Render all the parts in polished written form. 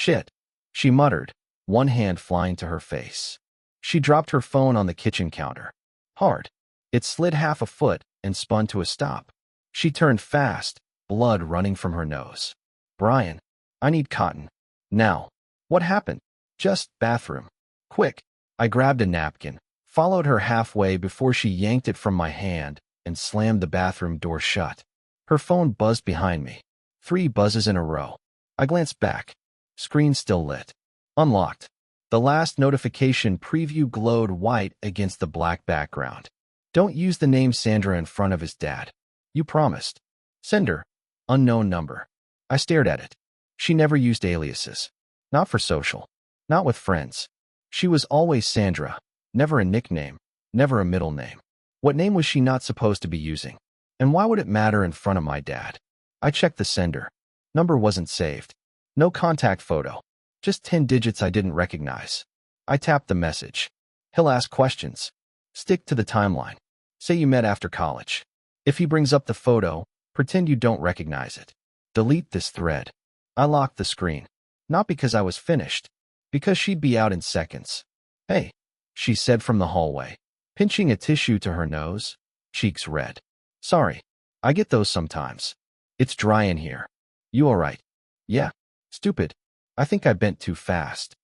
Shit, she muttered, one hand flying to her face. She dropped her phone on the kitchen counter. Hard. It slid half a foot and spun to a stop. She turned fast, blood running from her nose. Brian, I need cotton. Now. What happened? Just bathroom. Quick. I grabbed a napkin, followed her halfway before she yanked it from my hand and slammed the bathroom door shut. Her phone buzzed behind me. 3 buzzes in a row. I glanced back. Screen still lit. Unlocked. The last notification preview glowed white against the black background. Don't use the name Sandra in front of his dad. You promised. Sender. Unknown number. I stared at it. She never used aliases. Not for social. Not with friends. She was always Sandra. Never a nickname. Never a middle name. What name was she not supposed to be using? And why would it matter in front of my dad? I checked the sender. Number wasn't saved. No contact photo. Just 10 digits I didn't recognize. I tapped the message. He'll ask questions. Stick to the timeline. Say you met after college. If he brings up the photo, pretend you don't recognize it. Delete this thread. I locked the screen. Not because I was finished. Because she'd be out in seconds. Hey, she said from the hallway, pinching a tissue to her nose, cheeks red. Sorry. I get those sometimes. It's dry in here. You all right? Yeah. Stupid. I think I bent too fast.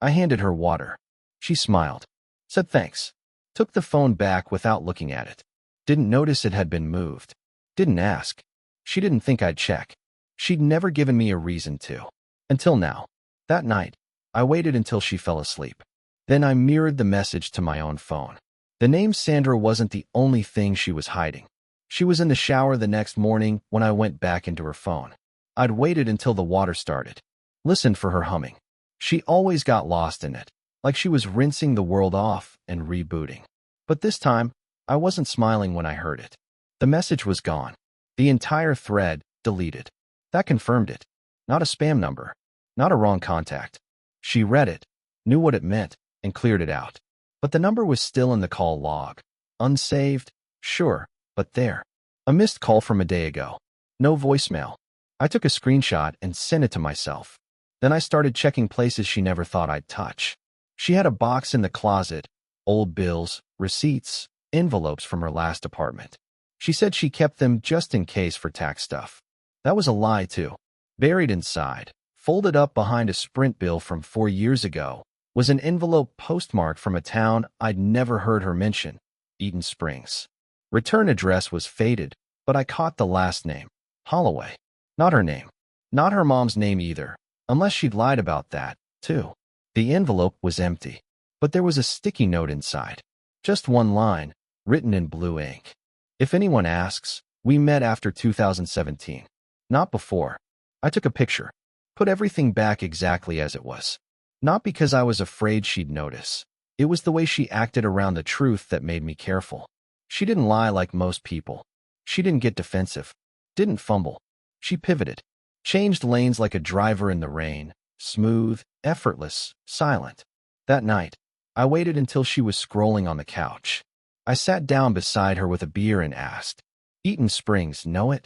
I handed her water. She smiled. Said thanks. Took the phone back without looking at it. Didn't notice it had been moved. Didn't ask. She didn't think I'd check. She'd never given me a reason to. Until now. That night, I waited until she fell asleep. Then I mirrored the message to my own phone. The name Sandra wasn't the only thing she was hiding. She was in the shower the next morning when I went back into her phone. I'd waited until the water started. Listened for her humming. She always got lost in it, like she was rinsing the world off and rebooting. But this time, I wasn't smiling when I heard it. The message was gone. The entire thread deleted. That confirmed it. Not a spam number. Not a wrong contact. She read it, knew what it meant, and cleared it out. But the number was still in the call log. Unsaved? Sure, but there. A missed call from a day ago. No voicemail. I took a screenshot and sent it to myself. Then I started checking places she never thought I'd touch. She had a box in the closet, old bills, receipts, envelopes from her last apartment. She said she kept them just in case for tax stuff. That was a lie, too. Buried inside, folded up behind a Sprint bill from 4 years ago, was an envelope postmarked from a town I'd never heard her mention, Eaton Springs. Return address was faded, but I caught the last name, Holloway. Not her name. Not her mom's name either, unless she'd lied about that, too. The envelope was empty, but there was a sticky note inside. Just one line, written in blue ink. If anyone asks, we met after 2017. Not before. I took a picture. Put everything back exactly as it was. Not because I was afraid she'd notice. It was the way she acted around the truth that made me careful. She didn't lie like most people. She didn't get defensive. Didn't fumble. She pivoted. Changed lanes like a driver in the rain. Smooth, effortless, silent. That night, I waited until she was scrolling on the couch. I sat down beside her with a beer and asked, Eaton Springs, know it?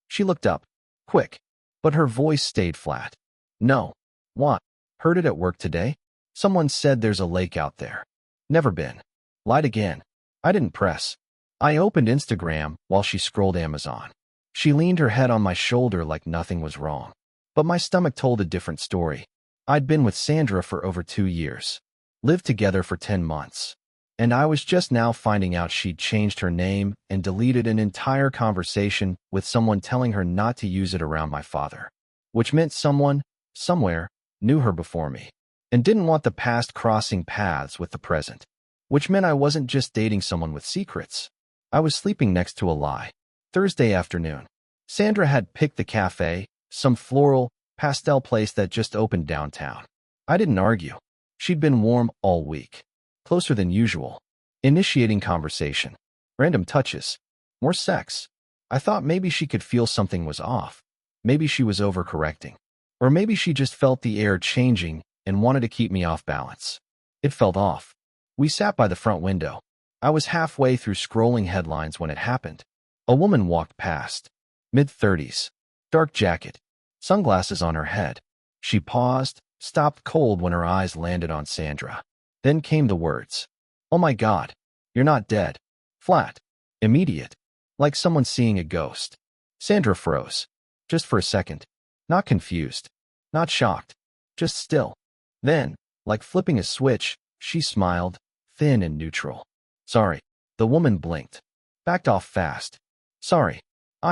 She looked up. Quick. But her voice stayed flat. No. What? Heard it at work today? Someone said there's a lake out there. Never been. Lied again. I didn't press. I opened Instagram while she scrolled Amazon. She leaned her head on my shoulder like nothing was wrong. But my stomach told a different story. I'd been with Sandra for over 2 years. Lived together for 10 months. And I was just now finding out she'd changed her name and deleted an entire conversation with someone telling her not to use it around my father. Which meant someone, somewhere, knew her before me. And didn't want the past crossing paths with the present. Which meant I wasn't just dating someone with secrets. I was sleeping next to a lie. Thursday afternoon. Sandra had picked the cafe, some floral, pastel place that just opened downtown. I didn't argue. She'd been warm all week. Closer than usual. Initiating conversation. Random touches. More sex. I thought maybe she could feel something was off. Maybe she was overcorrecting. Or maybe she just felt the air changing and wanted to keep me off balance. It felt off. We sat by the front window. I was halfway through scrolling headlines when it happened. A woman walked past. Mid-30s. Dark jacket. Sunglasses on her head. She paused, stopped cold when her eyes landed on Sandra. Then came the words. "Oh my God, you're not dead." Flat. Immediate. Like someone seeing a ghost. Sandra froze. Just for a second. Not confused. Not shocked. Just still. Then, like flipping a switch, she smiled, thin and neutral. "Sorry." The woman blinked. Backed off fast. "Sorry.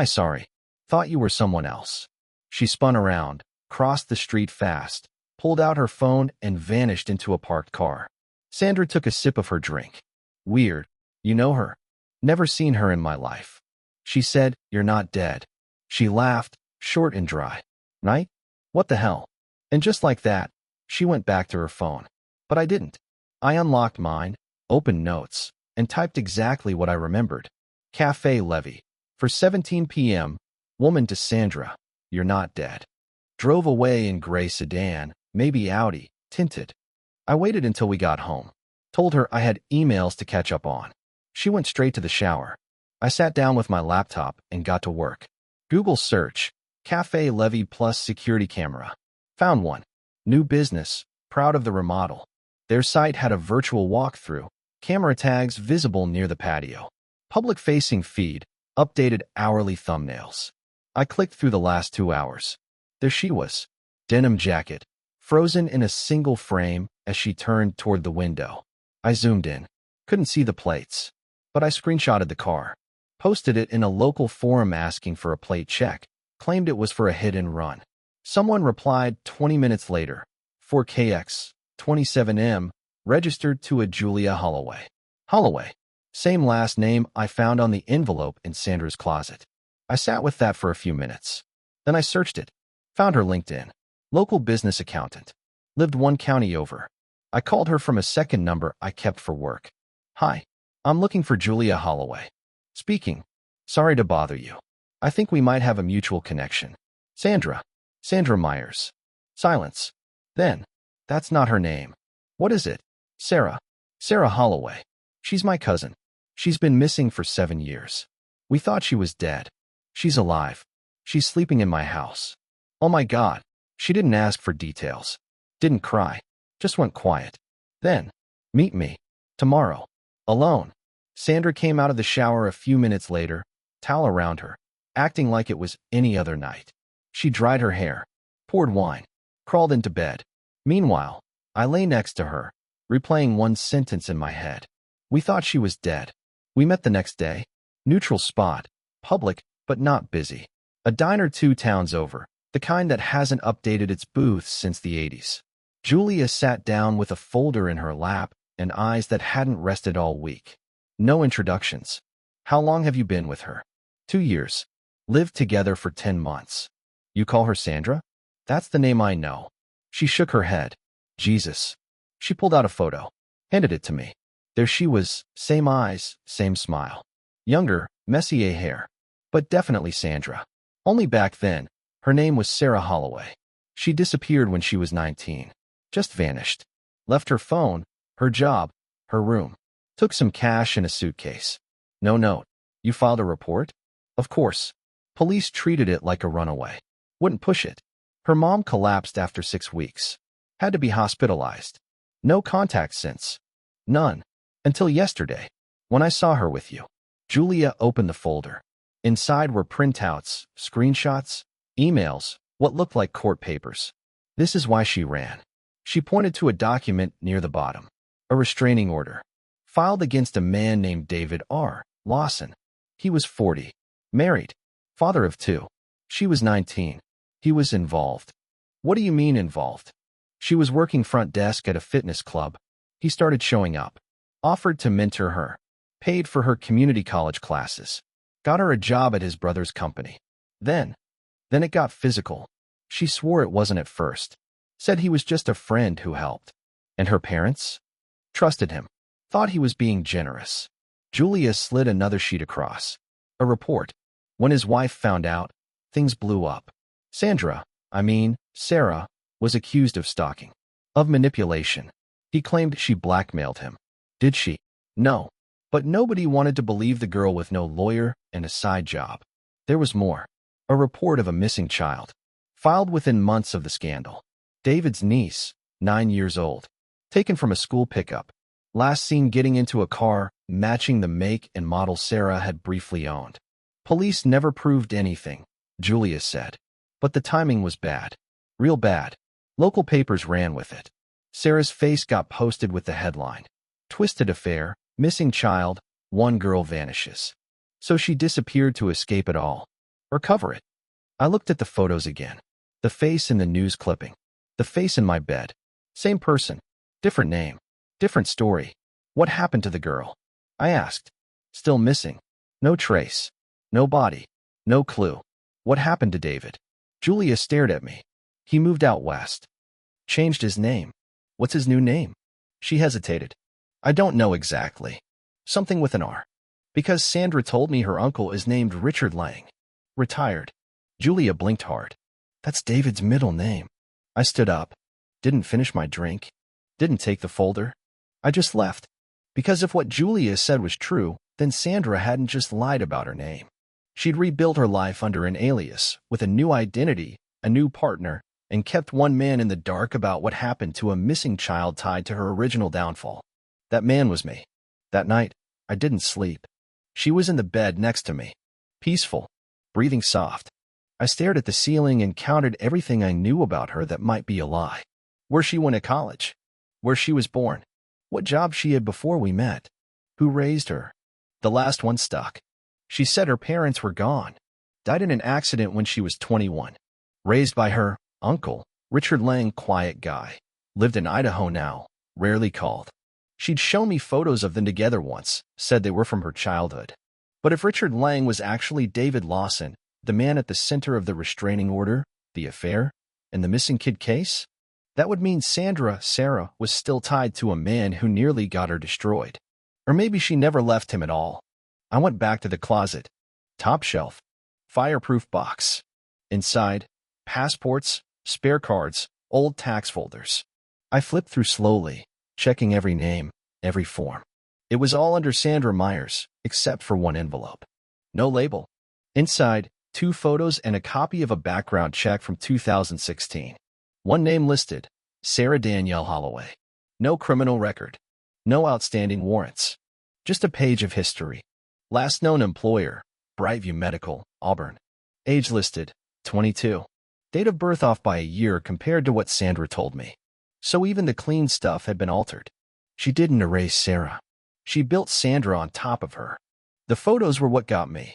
Sorry. Thought you were someone else." She spun around, crossed the street fast, pulled out her phone and vanished into a parked car. Sandra took a sip of her drink. "Weird. You know her?" "Never seen her in my life." She said, "You're not dead." She laughed, short and dry. "Right? What the hell?" And just like that, she went back to her phone. But I didn't. I unlocked mine, opened notes, and typed exactly what I remembered. Cafe Levy. For 17 p.m., woman to Sandra, "You're not dead." Drove away in gray sedan, maybe Audi, tinted. I waited until we got home. Told her I had emails to catch up on. She went straight to the shower. I sat down with my laptop and got to work. Google search, Cafe Levy plus security camera. Found one. New business, proud of the remodel. Their site had a virtual walkthrough, camera tags visible near the patio. Public-facing feed, updated hourly thumbnails. I clicked through the last 2 hours. There she was. Denim jacket, frozen in a single frame as she turned toward the window. I zoomed in. Couldn't see the plates. But I screenshotted the car. Posted it in a local forum asking for a plate check. Claimed it was for a hit and run. Someone replied 20 minutes later. 4KX, 27M, registered to a Julia Holloway. Holloway. Same last name I found on the envelope in Sandra's closet. I sat with that for a few minutes. Then I searched it. Found her LinkedIn. Local business accountant. Lived 1 county over. I called her from a second number I kept for work. "Hi. I'm looking for Julia Holloway." "Speaking. Sorry to bother you. I think we might have a mutual connection." "Sandra. Sandra Myers." Silence. Then, "That's not her name." "What is it?" "Sara. Sara Holloway. She's my cousin. She's been missing for 7 years. We thought she was dead. She's alive. She's sleeping in my house." Oh my God. She didn't ask for details. Didn't cry. Just went quiet. Then, "Meet me. Tomorrow. Alone." Sandra came out of the shower a few minutes later, towel around her, acting like it was any other night. She dried her hair, poured wine, crawled into bed. Meanwhile, I lay next to her, replaying one sentence in my head. We thought she was dead. We met the next day. Neutral spot. Public, but not busy. A diner 2 towns over, the kind that hasn't updated its booths since the 80s. Julia sat down with a folder in her lap and eyes that hadn't rested all week. No introductions. "How long have you been with her?" 2 years. Lived together for 10 months. "You call her Sandra?" "That's the name I know." She shook her head. "Jesus." She pulled out a photo. Handed it to me. There she was, same eyes, same smile. Younger, Messier hair. But definitely Sandra. Only back then, her name was Sara Holloway. She disappeared when she was 19. Just vanished. Left her phone, her job, her room. Took some cash in a suitcase. No note. "You filed a report?" "Of course." Police treated it like a runaway. Wouldn't push it. Her mom collapsed after 6 weeks. Had to be hospitalized. No contact since. None. Until yesterday, when I saw her with you. Julia opened the folder. Inside were printouts, screenshots, emails, what looked like court papers. This is why she ran. She pointed to a document near the bottom. A restraining order. Filed against a man named David R. Lawson. He was 40. Married. Father of 2. She was 19. He was involved. "What do you mean involved?" "She was working front desk at a fitness club. He started showing up. Offered to mentor her. Paid for her community college classes. Got her a job at his brother's company. Then it got physical. She swore it wasn't at first. Said he was just a friend who helped. And her parents? Trusted him. Thought he was being generous." Julia slid another sheet across. A report. When his wife found out, things blew up. Sara, was accused of stalking. Of manipulation. He claimed she blackmailed him. Did she? No. But nobody wanted to believe the girl with no lawyer and a side job. There was more. A report of a missing child. Filed within months of the scandal. David's niece, 9 years old. Taken from a school pickup. Last seen getting into a car, matching the make and model Sara had briefly owned. Police never proved anything, Julia said. But the timing was bad. Real bad. Local papers ran with it. Sara's face got posted with the headline. Twisted affair, missing child, one girl vanishes. So she disappeared to escape it all. Or cover it. I looked at the photos again. The face in the news clipping. The face in my bed. Same person. Different name. Different story. What happened to the girl? I asked. Still missing. No trace. No body. No clue. What happened to David? Julia stared at me. He moved out west. Changed his name. What's his new name? She hesitated. I don't know exactly. Something with an R. Because Sandra told me her uncle is named Richard Lang. Retired. Julia blinked hard. That's David's middle name. I stood up. Didn't finish my drink. Didn't take the folder. I just left. Because if what Julia said was true, then Sandra hadn't just lied about her name. She'd rebuilt her life under an alias, with a new identity, a new partner, and kept one man in the dark about what happened to a missing child tied to her original downfall. That man was me. That night, I didn't sleep. She was in the bed next to me. Peaceful. Breathing soft. I stared at the ceiling and counted everything I knew about her that might be a lie. Where she went to college. Where she was born. What job she had before we met. Who raised her. The last one stuck. She said her parents were gone. Died in an accident when she was 21. Raised by her uncle, Richard Lang, quiet guy. Lived in Idaho now, rarely called. She'd shown me photos of them together once, said they were from her childhood. But if Richard Lang was actually David Lawson, the man at the center of the restraining order, the affair, and the missing kid case, that would mean Sara, was still tied to a man who nearly got her destroyed. Or maybe she never left him at all. I went back to the closet. Top shelf. Fireproof box. Inside, passports, spare cards, old tax folders. I flipped through slowly, checking every name, every form. It was all under Sandra Myers, except for one envelope. No label. Inside, 2 photos and a copy of a background check from 2016. One name listed, Sara Danielle Holloway. No criminal record. No outstanding warrants. Just a page of history. Last known employer, Brightview Medical, Auburn. Age listed, 22. Date of birth off by a year compared to what Sandra told me. So even the clean stuff had been altered. She didn't erase Sara. She built Sandra on top of her. The photos were what got me.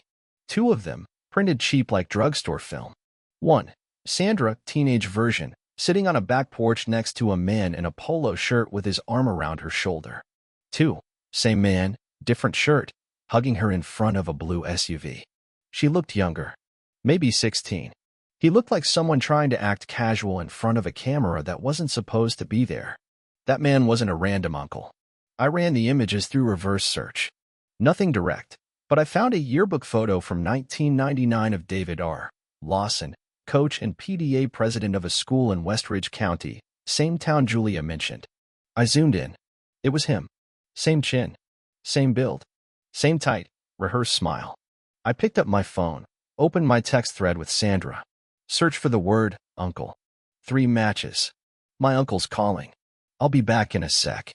2 of them, printed cheap like drugstore film. 1. Sandra, teenage version, sitting on a back porch next to a man in a polo shirt with his arm around her shoulder. 2. Same man, different shirt, hugging her in front of a blue SUV. She looked younger. Maybe 16. He looked like someone trying to act casual in front of a camera that wasn't supposed to be there. That man wasn't a random uncle. I ran the images through reverse search. Nothing direct, but I found a yearbook photo from 1999 of David R. Lawson, coach and PDA president of a school in Westridge County, same town Julia mentioned. I zoomed in. It was him. Same chin. Same build. Same tight, rehearsed smile. I picked up my phone, opened my text thread with Sandra. Search for the word, uncle. 3 matches. My uncle's calling. I'll be back in a sec.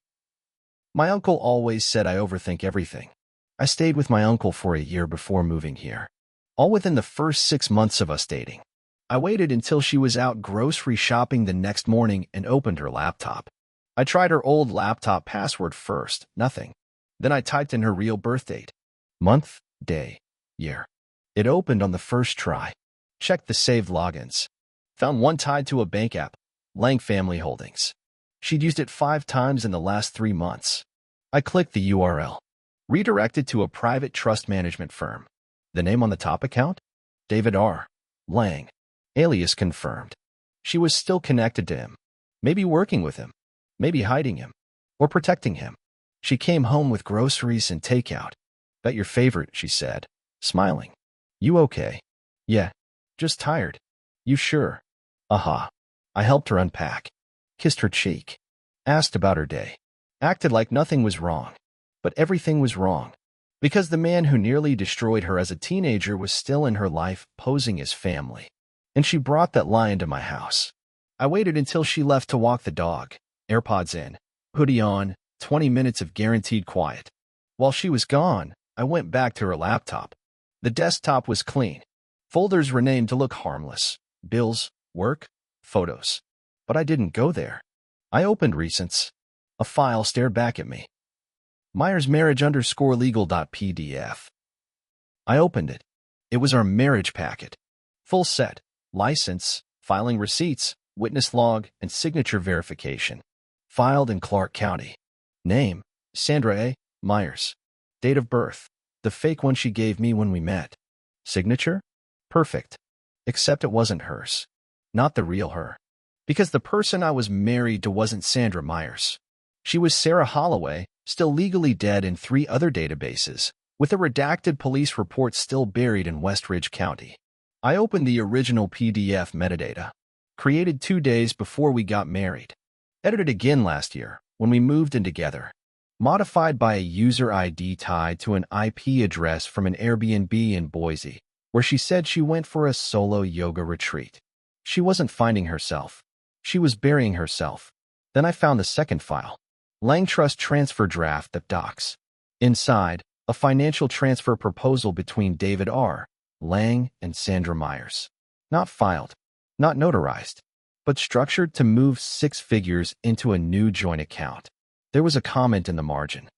My uncle always said I overthink everything. I stayed with my uncle for a year before moving here. All within the first 6 months of us dating. I waited until she was out grocery shopping the next morning and opened her laptop. I tried her old laptop password first, nothing. Then I typed in her real birth date. Month, day, year. It opened on the first try. Checked the saved logins. Found one tied to a bank app, Lang Family Holdings. She'd used it 5 times in the last 3 months. I clicked the URL. Redirected to a private trust management firm. The name on the top account? David R. Lang. Alias confirmed. She was still connected to him. Maybe working with him. Maybe hiding him. Or protecting him. She came home with groceries and takeout. Bet your favorite, she said, smiling. You okay? Yeah. Just tired. You sure? Uh-huh. I helped her unpack. Kissed her cheek. Asked about her day. Acted like nothing was wrong. But everything was wrong. Because the man who nearly destroyed her as a teenager was still in her life, posing as family. And she brought that lie into my house. I waited until she left to walk the dog, AirPods in, hoodie on, 20 minutes of guaranteed quiet. While she was gone, I went back to her laptop. The desktop was clean. Folders renamed to look harmless. Bills, work, photos. But I didn't go there. I opened recents. A file stared back at me. Myers_Marriage_legal.pdf. I opened it. It was our marriage packet. Full set. License, filing receipts, witness log, and signature verification. Filed in Clark County. Name, Sandra A. Myers. Date of birth, the fake one she gave me when we met. Signature? Perfect. Except it wasn't hers. Not the real her. Because the person I was married to wasn't Sandra Myers. She was Sara Holloway, still legally dead in 3 other databases, with a redacted police report still buried in Westridge County. I opened the original PDF metadata. Created 2 days before we got married. Edited again last year, when we moved in together. Modified by a user ID tied to an IP address from an Airbnb in Boise, where she said she went for a solo yoga retreat. She wasn't finding herself. She was burying herself. Then I found the second file. Lang Trust Transfer Draft that docs. Inside, a financial transfer proposal between David R. Lang and Sandra Myers. Not filed, not notarized, but structured to move 6 figures into a new joint account. There was a comment in the margin.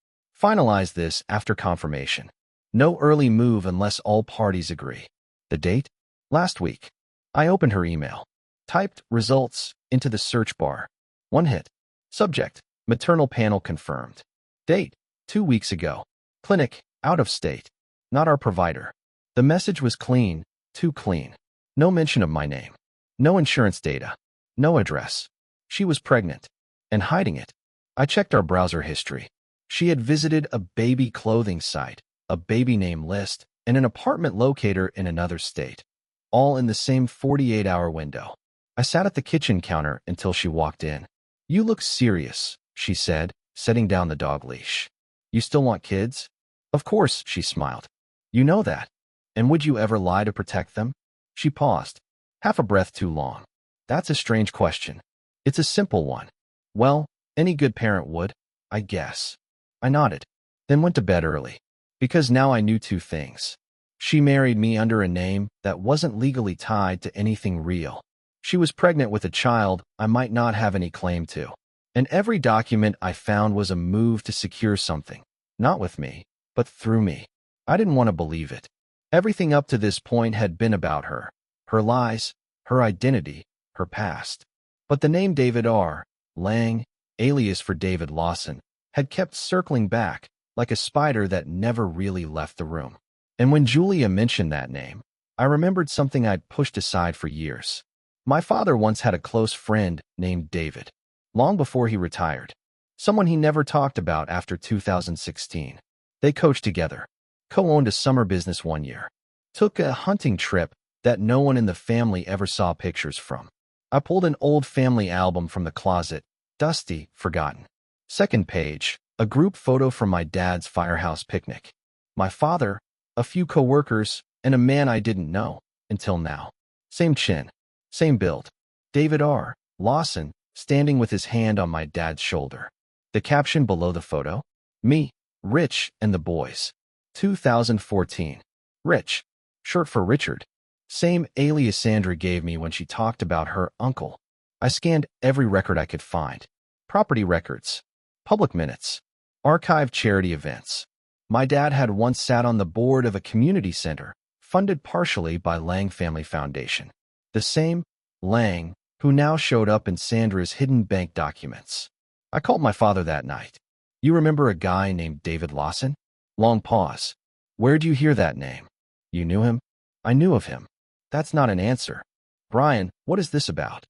Finalize this after confirmation. No early move unless all parties agree. The date? Last week. I opened her email. Typed results into the search bar. 1 hit. Subject, maternal panel confirmed. Date, 2 weeks ago. Clinic, out of state. Not our provider. The message was clean, too clean. No mention of my name. No insurance data. No address. She was pregnant. And hiding it. I checked our browser history. She had visited a baby clothing site, a baby name list, and an apartment locator in another state. All in the same 48-hour window. I sat at the kitchen counter until she walked in. You look serious, she said, setting down the dog leash. You still want kids? Of course, she smiled. You know that. And would you ever lie to protect them? She paused, half a breath too long. That's a strange question. It's a simple one. Well, any good parent would, I guess. I nodded, then went to bed early. Because now I knew 2 things. She married me under a name that wasn't legally tied to anything real. She was pregnant with a child I might not have any claim to. And every document I found was a move to secure something. Not with me, but through me. I didn't want to believe it. Everything up to this point had been about her. Her lies, her identity, her past. But the name David R. Lang, alias for David Lawson, had kept circling back, like a spider that never really left the room. And when Julia mentioned that name, I remembered something I'd pushed aside for years. My father once had a close friend named David, long before he retired. Someone he never talked about after 2016. They coached together, co-owned a summer business one year, took a hunting trip that no one in the family ever saw pictures from. I pulled an old family album from the closet, dusty, forgotten. Second page, a group photo from my dad's firehouse picnic. My father, a few co-workers, and a man I didn't know, until now. Same chin, same build. David R. Lawson, standing with his hand on my dad's shoulder. The caption below the photo? Me, Rich, and the boys. 2014. Rich, short for Richard. Same alias Sandra gave me when she talked about her uncle. I scanned every record I could find. Property records, public minutes, archived charity events. My dad had once sat on the board of a community center, funded partially by Lang Family Foundation. The same Lang who now showed up in Sandra's hidden bank documents. I called my father that night. You remember a guy named David Lawson? Long pause. Where'd you hear that name? You knew him? I knew of him. That's not an answer. Brian, what is this about?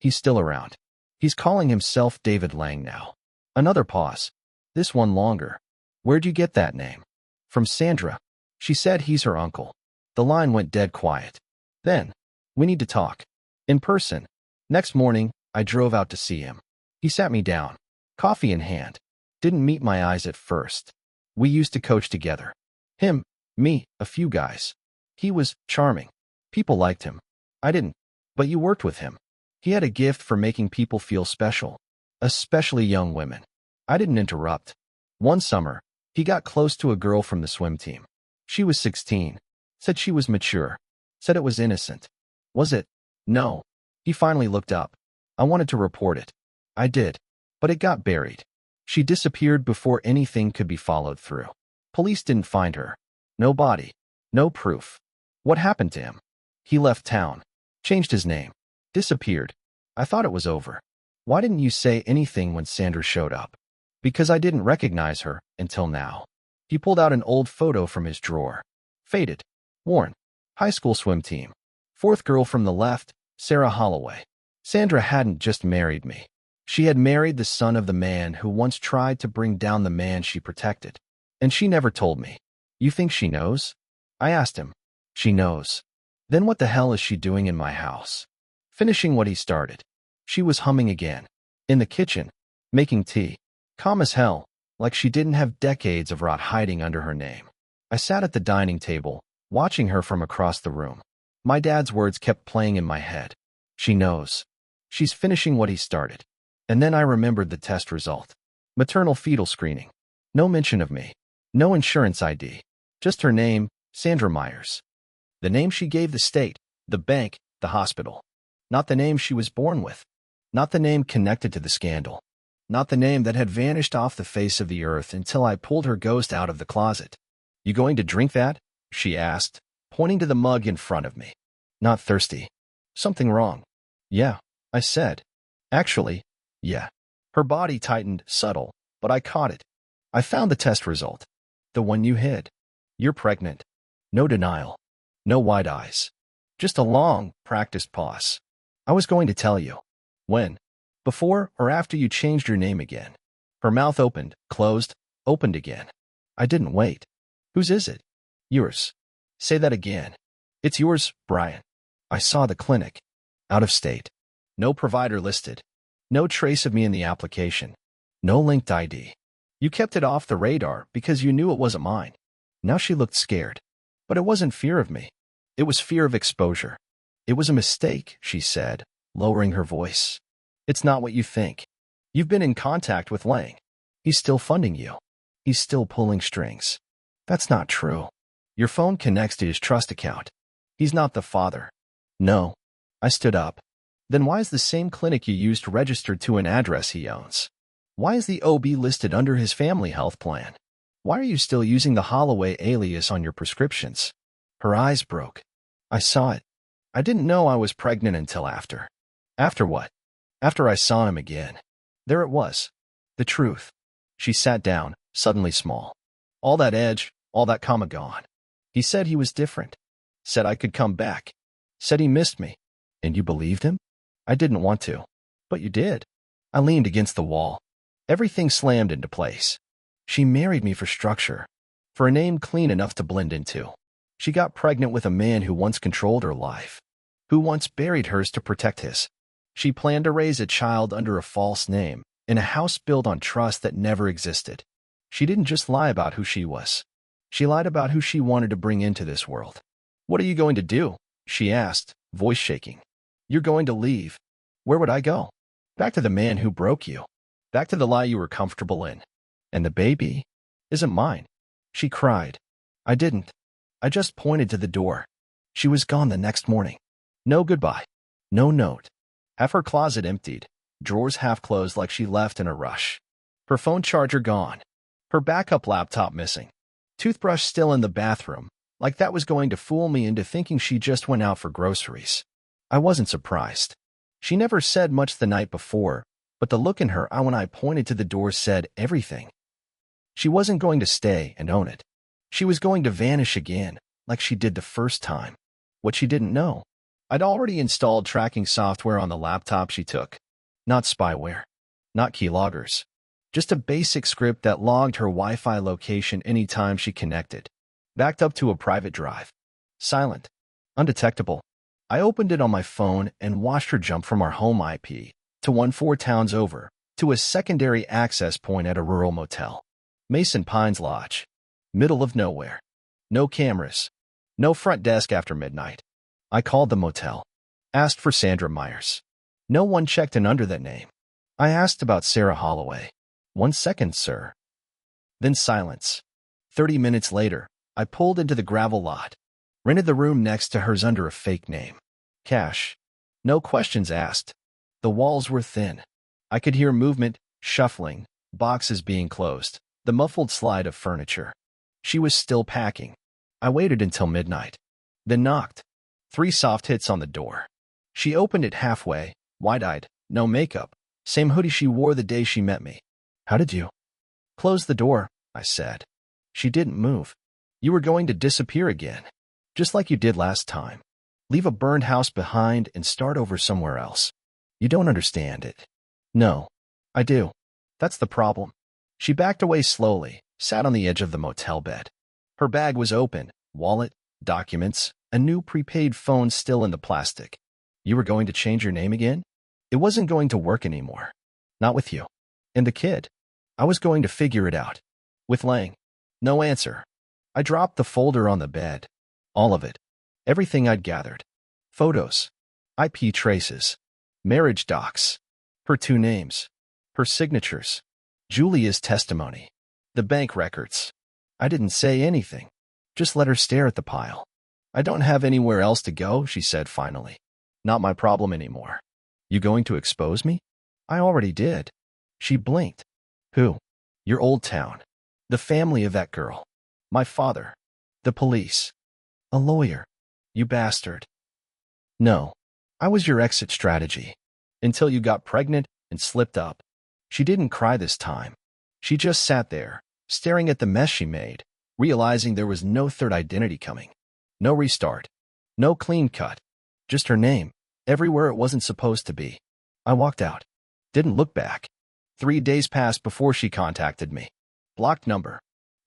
He's still around. He's calling himself David Lang now. Another pause. This one longer. Where'd you get that name? From Sandra. She said he's her uncle. The line went dead quiet. Then, we need to talk. In person. Next morning, I drove out to see him. He sat me down, coffee in hand. Didn't meet my eyes at first. We used to coach together. Him, me, a few guys. He was charming. People liked him. I didn't. But you worked with him. He had a gift for making people feel special, especially young women. I didn't interrupt. One summer, he got close to a girl from the swim team. She was 16, said she was mature, said it was innocent. Was it? No. He finally looked up. I wanted to report it. I did, but it got buried. She disappeared before anything could be followed through. Police didn't find her. No body. No proof. What happened to him? He left town, changed his name, disappeared. I thought it was over. Why didn't you say anything when Sandra showed up? Because I didn't recognize her until now. He pulled out an old photo from his drawer. Faded. Worn. High school swim team. Fourth girl from the left, Sara Holloway. Sandra hadn't just married me. She had married the son of the man who once tried to bring down the man she protected. And she never told me. You think she knows? I asked him. She knows. Then what the hell is she doing in my house? Finishing what he started. She was humming again. In the kitchen. Making tea. Calm as hell, like she didn't have decades of rot hiding under her name. I sat at the dining table, watching her from across the room. My dad's words kept playing in my head. She knows. She's finishing what he started. And then I remembered the test result. Maternal fetal screening. No mention of me. No insurance ID. Just her name, Sandra Myers. The name she gave the state, the bank, the hospital. Not the name she was born with. Not the name connected to the scandal. Not the name that had vanished off the face of the earth until I pulled her ghost out of the closet. You going to drink that? She asked, pointing to the mug in front of me. Not thirsty. Something wrong. Yeah, I said. Actually, yeah. Her body tightened, subtle, but I caught it. I found the test result. The one you hid. You're pregnant. No denial. No wide eyes. Just a long, practiced pause. I was going to tell you. When? Before or after you changed your name again? Her mouth opened, closed, opened again. I didn't wait. Whose is it? Yours. Say that again. It's yours, Brian. I saw the clinic. Out of state. No provider listed. No trace of me in the application. No linked ID. You kept it off the radar because you knew it wasn't mine. Now she looked scared. But it wasn't fear of me. It was fear of exposure. It was a mistake, she said, lowering her voice. It's not what you think. You've been in contact with Lang. He's still funding you. He's still pulling strings. That's not true. Your phone connects to his trust account. He's not the father. No. I stood up. Then why is the same clinic you used registered to an address he owns? Why is the OB listed under his family health plan? Why are you still using the Holloway alias on your prescriptions? Her eyes broke. I saw it. I didn't know I was pregnant until after. After what? After I saw him again. There it was. The truth. She sat down, suddenly small. All that edge, all that comma gone. He said he was different. Said I could come back. Said he missed me. And you believed him? I didn't want to. But you did. I leaned against the wall. Everything slammed into place. She married me for structure. For a name clean enough to blend into. She got pregnant with a man who once controlled her life. Who once buried hers to protect his. She planned to raise a child under a false name, in a house built on trust that never existed. She didn't just lie about who she was. She lied about who she wanted to bring into this world. What are you going to do? She asked, voice shaking. You're going to leave. Where would I go? Back to the man who broke you. Back to the lie you were comfortable in. And the baby isn't mine. She cried. I didn't. I just pointed to the door. She was gone the next morning. No goodbye. No note. Half her closet emptied, drawers half closed like she left in a rush. Her phone charger gone. Her backup laptop missing. Toothbrush still in the bathroom, like that was going to fool me into thinking she just went out for groceries. I wasn't surprised. She never said much the night before, but the look in her eye when I pointed to the door said everything. She wasn't going to stay and own it. She was going to vanish again, like she did the first time. What she didn't know. I'd already installed tracking software on the laptop she took. Not spyware. Not keyloggers. Just a basic script that logged her Wi-Fi location anytime she connected. Backed up to a private drive. Silent. Undetectable. I opened it on my phone and watched her jump from our home IP to one 4 towns over to a secondary access point at a rural motel. Mason Pines Lodge. Middle of nowhere. No cameras. No front desk after midnight. I called the motel. Asked for Sandra Myers. No one checked in under that name. I asked about Sarah Holloway. 1 second, sir. Then silence. 30 minutes later, I pulled into the gravel lot. Rented the room next to hers under a fake name. Cash. No questions asked. The walls were thin. I could hear movement, shuffling, boxes being closed, the muffled slide of furniture. She was still packing. I waited until midnight. Then knocked. 3 soft hits on the door. She opened it halfway, wide-eyed, no makeup, same hoodie she wore the day she met me. How did you? Close the door, I said. She didn't move. You were going to disappear again, just like you did last time. Leave a burned house behind and start over somewhere else. You don't understand it. No, I do. That's the problem. She backed away slowly, sat on the edge of the motel bed. Her bag was open, wallet, documents, a new prepaid phone still in the plastic. You were going to change your name again? It wasn't going to work anymore. Not with you. And the kid. I was going to figure it out. With Lang. No answer. I dropped the folder on the bed. All of it. Everything I'd gathered. Photos. IP traces. Marriage docs. Her 2 names. Her signatures. Julia's testimony. The bank records. I didn't say anything. Just let her stare at the pile. I don't have anywhere else to go, she said finally. Not my problem anymore. You going to expose me? I already did. She blinked. Who? Your old town. The family of that girl. My father. The police. A lawyer. You bastard. No. I was your exit strategy. Until you got pregnant and slipped up. She didn't cry this time. She just sat there, staring at the mess she made, realizing there was no third identity coming. No restart. No clean cut. Just her name, everywhere it wasn't supposed to be. I walked out. Didn't look back. 3 days passed before she contacted me. Blocked number.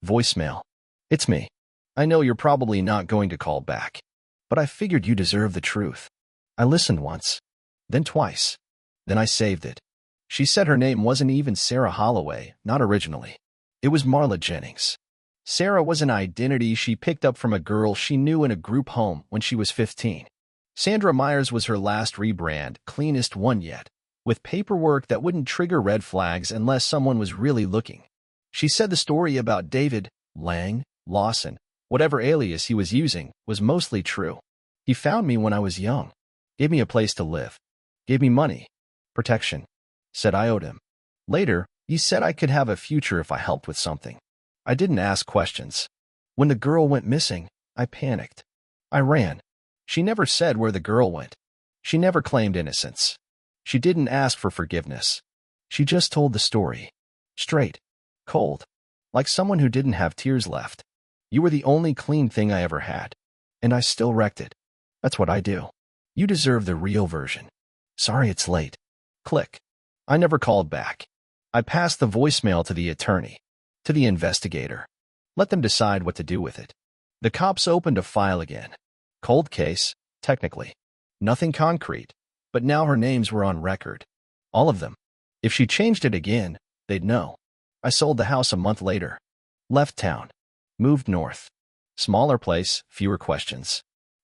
Voicemail. It's me. I know you're probably not going to call back. But I figured you deserve the truth. I listened once. Then twice. Then I saved it. She said her name wasn't even Sarah Holloway, not originally. It was Marla Jennings. Sarah was an identity she picked up from a girl she knew in a group home when she was 15. Sandra Myers was her last rebrand, cleanest one yet, with paperwork that wouldn't trigger red flags unless someone was really looking. She said the story about David, Lang, Lawson, whatever alias he was using, was mostly true. He found me when I was young, gave me a place to live, gave me money, protection, said I owed him. Later, he said I could have a future if I helped with something. I didn't ask questions. When the girl went missing, I panicked. I ran. She never said where the girl went. She never claimed innocence. She didn't ask for forgiveness. She just told the story. Straight. Cold. Like someone who didn't have tears left. You were the only clean thing I ever had. And I still wrecked it. That's what I do. You deserve the real version. Sorry it's late. Click. I never called back. I passed the voicemail to the attorney. To the investigator. Let them decide what to do with it. The cops opened a file again. Cold case, technically. Nothing concrete. But now her names were on record. All of them. If she changed it again, they'd know. I sold the house a month later. Left town. Moved north. Smaller place, fewer questions.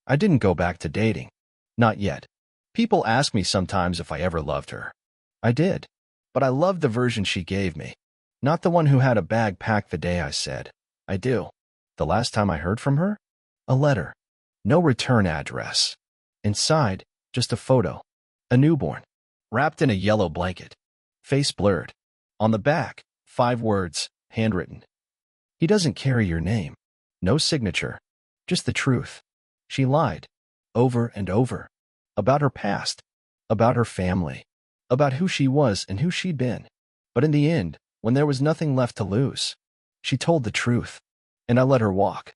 I didn't go back to dating. Not yet. People ask me sometimes if I ever loved her. I did. But I loved the version she gave me. Not the one who had a bag packed the day I said, I do. The last time I heard from her? A letter. No return address. Inside, just a photo. A newborn. Wrapped in a yellow blanket. Face blurred. On the back, 5 words, handwritten. He doesn't carry your name. No signature. Just the truth. She lied. Over and over. About her past. About her family. About who she was and who she'd been. But in the end, when there was nothing left to lose, she told the truth. And I let her walk.